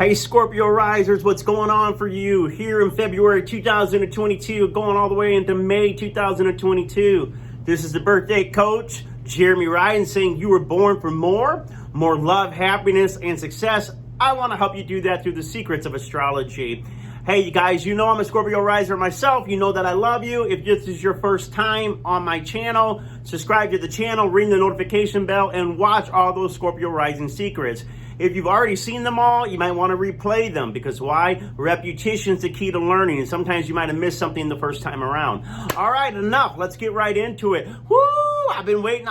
Hey Scorpio risers, what's going on for you here in February 2022, going all the way into May 2022. This is the birthday coach, Jeremy Riden, saying you were born for more love, happiness, and success. I want to help you do that through the secrets of astrology. Hey, you guys, you know I'm a Scorpio riser myself. You know that I love you. If this is your first time on my channel, subscribe to the channel, ring the notification bell, and watch all those Scorpio rising secrets. If you've already seen them all, you might want to replay them because why? Repetition's the key to learning, and sometimes you might have missed something the first time around. All right, enough. Let's get right into it. Woo! I've been waiting,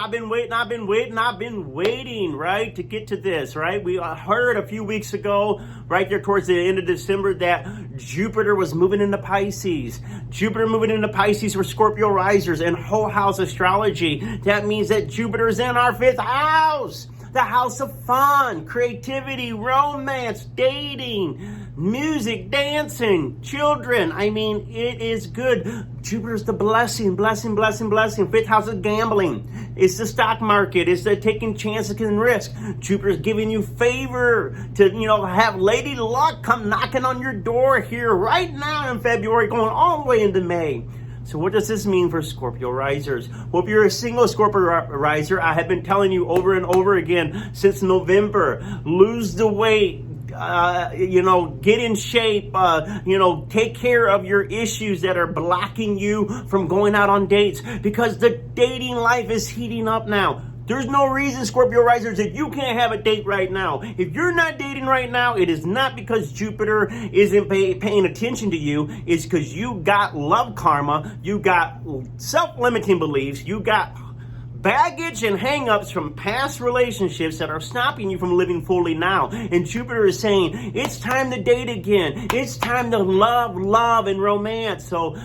right, to get to this, right? We heard a few weeks ago, right there towards the end of December, that Jupiter was moving into Pisces. Jupiter moving into Pisces for Scorpio risers and whole house astrology. That means that Jupiter is in our 5th house. The house of fun, creativity, romance, dating, music, dancing, children. I mean, it is good. Jupiter's the blessing. 5th house is gambling. It's the stock market. It's the taking chances and risk. Jupiter's giving you favor to, have Lady Luck come knocking on your door here right now in February, going all the way into May. So what does this mean for Scorpio risers? Well, if you're a single Scorpio riser, I have been telling you over and over again since November, lose the weight, get in shape, take care of your issues that are blocking you from going out on dates because the dating life is heating up now. There's no reason, Scorpio risers, if you can't have a date right now. If you're not dating right now, it is not because Jupiter isn't paying attention to you. It's because you got love karma, you got self-limiting beliefs, you got baggage and hang-ups from past relationships that are stopping you from living fully now. And Jupiter is saying, it's time to date again. It's time to love, and romance. So,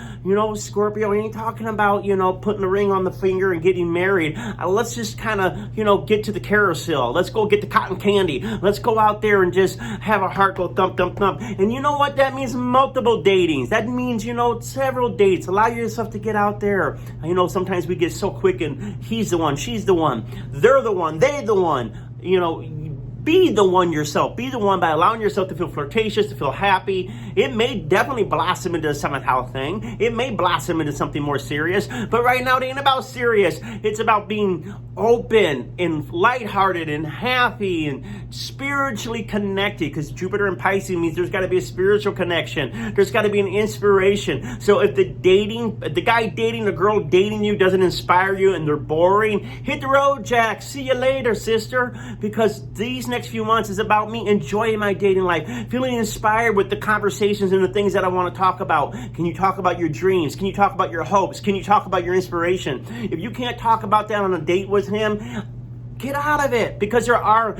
Scorpio, we ain't talking about, putting a ring on the finger and getting married. Let's just kind of, get to the carousel. Let's go get the cotton candy. Let's go out there and just have a heart go thump, thump, thump. And you know what? That means multiple datings. That means, several dates. Allow yourself to get out there. Sometimes we get so quick and he's the one, she's the one, they're the one, they the one. Be the one yourself. Be the one by allowing yourself to feel flirtatious, to feel happy. It may definitely blossom into a 7th house thing. It may blossom into something more serious. But right now, it ain't about serious. It's about being open and lighthearted and happy and spiritually connected. Because Jupiter in Pisces means there's got to be a spiritual connection. There's got to be an inspiration. So if the guy dating, the girl dating you doesn't inspire you and they're boring, hit the road, Jack. See you later, sister. Because these next few months is about me enjoying my dating life, feeling inspired with the conversations and the things that I want to talk about. Can you talk about your dreams? Can you talk about your hopes? Can you talk about your inspiration? If you can't talk about that on a date with him, get out of it, because there are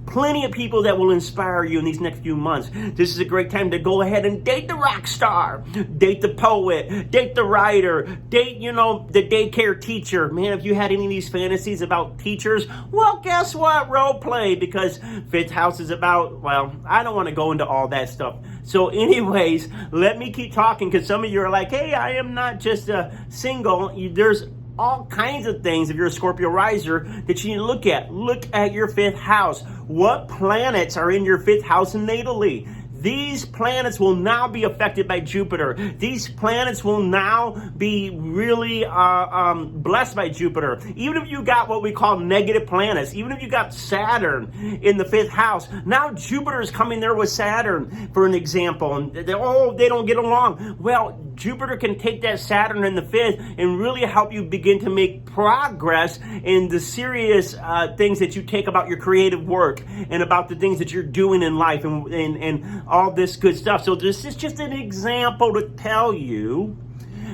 plenty of people that will inspire you in these next few months. This is a great time to go ahead and date the rock star, date the poet, date the writer, date, the daycare teacher. Man, if you had any of these fantasies about teachers, well, guess what? Role play, because 5th house is about, well, I don't want to go into all that stuff. So anyways, let me keep talking, because some of you are like, hey, I am not just a single. There's all kinds of things, if you're a Scorpio riser, that you need to look at. Look at your 5th house. What planets are in your 5th house natally? These planets will now be affected by Jupiter. These planets will now be really blessed by Jupiter. Even if you got what we call negative planets, even if you got Saturn in the 5th house, now Jupiter is coming there with Saturn, for an example. And they don't get along. Well, Jupiter can take that Saturn in the 5th and really help you begin to make progress in the serious things that you take about your creative work and about the things that you're doing in life and all this good stuff. So this is just an example to tell you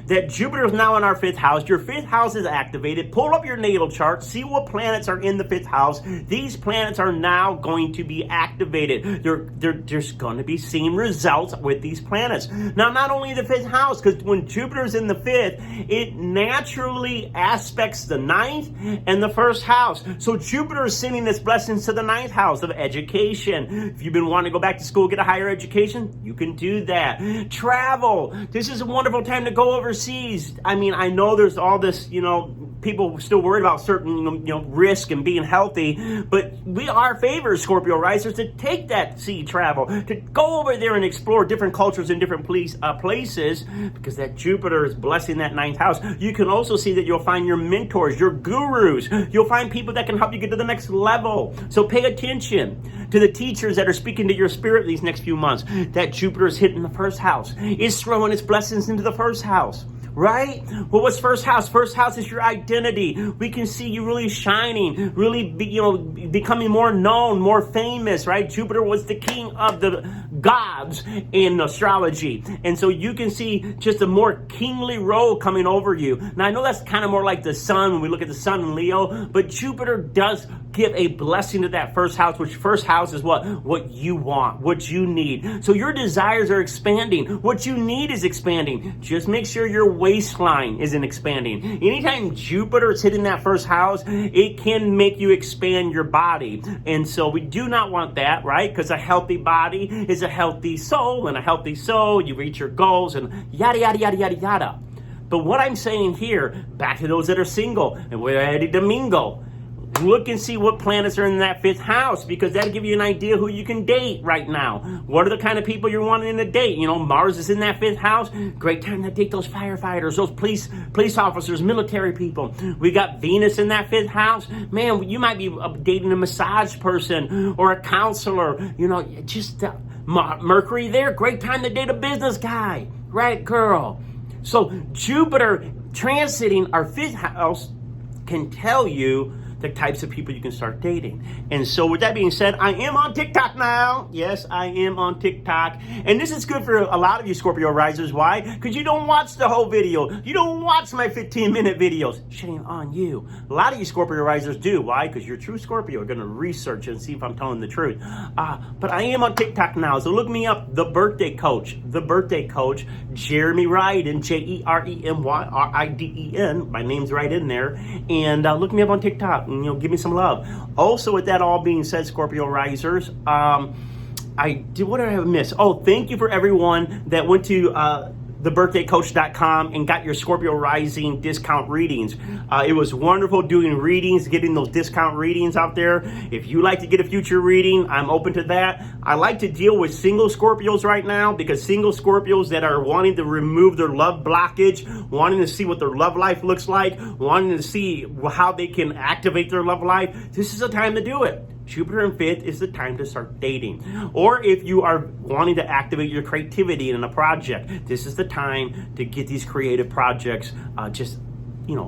that Jupiter is now in our 5th house. Your 5th house is activated. Pull up your natal chart. See what planets are in the 5th house. These planets are now going to be activated. There's going to be seeing results with these planets. Now, not only the 5th house, because when Jupiter's in the 5th, it naturally aspects the 9th and the 1st house. So Jupiter is sending its blessings to the 9th house of education. If you've been wanting to go back to school, get a higher education, you can do that. Travel. This is a wonderful time to go overseas. I mean, I know there's all this, people still worried about certain risk and being healthy, but we are favored, Scorpio risers, to take that sea travel, to go over there and explore different cultures and different places, because that Jupiter is blessing that ninth house. You can also see that you'll find your mentors, your gurus. You'll find people that can help you get to the next level. So pay attention to the teachers that are speaking to your spirit these next few months. That Jupiter is hitting the first house. It's throwing its blessings into the first house. Right? Well, what's first house? First house is your identity. We can see you really shining, really becoming more known, more famous, right? Jupiter was the king of the gods in astrology. And so you can see just a more kingly role coming over you. Now, I know that's kind of more like the sun when we look at the sun in Leo, but Jupiter does give a blessing to that first house, which first house is what you want, what you need. So your desires are expanding. What you need is expanding. Just make sure your waistline isn't expanding. Anytime Jupiter is hitting that first house, it can make you expand your body. And so we do not want that, right? Because a healthy body is a healthy soul, and a healthy soul, you reach your goals, and yada, yada, yada, yada, yada. But what I'm saying here, back to those that are single and we're ready to mingle, look and see what planets are in that fifth house, because that'll give you an idea who you can date right now. What are the kind of people you're wanting to date? Mars is in that fifth house. Great time to date those firefighters, those police officers, military people. We got Venus in that fifth house. Man, you might be dating a massage person or a counselor. Mercury there. Great time to date a business guy. Right, girl? So Jupiter transiting our fifth house can tell you the types of people you can start dating. And so with that being said, I am on TikTok now. Yes, I am on TikTok. And this is good for a lot of you Scorpio risers. Why? Because you don't watch the whole video. You don't watch my 15-minute videos. Shame on you. A lot of you Scorpio risers do. Why? Because you're true Scorpio. You're going to research and see if I'm telling the truth. But I am on TikTok now. So look me up, The Birthday Coach. The Birthday Coach, Jeremy Riden, Jeremyriden. My name's right in there. And look me up on TikTok. Give me some love. Also, with that all being said, Scorpio risers, what did I have missed? Oh, thank you for everyone that went to thebirthdaycoach.com and got your Scorpio rising discount readings. It was wonderful doing readings, getting those discount readings out there. If you like to get a future reading, I'm open to that. I like to deal with single Scorpios right now, because single Scorpios that are wanting to remove their love blockage, wanting to see what their love life looks like, wanting to see how they can activate their love life, this is the time to do it. Jupiter in fifth is the time to start dating. Or if you are wanting to activate your creativity in a project, this is the time to get these creative projects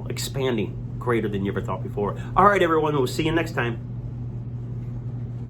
expanding greater than you ever thought before. All right, everyone, we'll see you next time.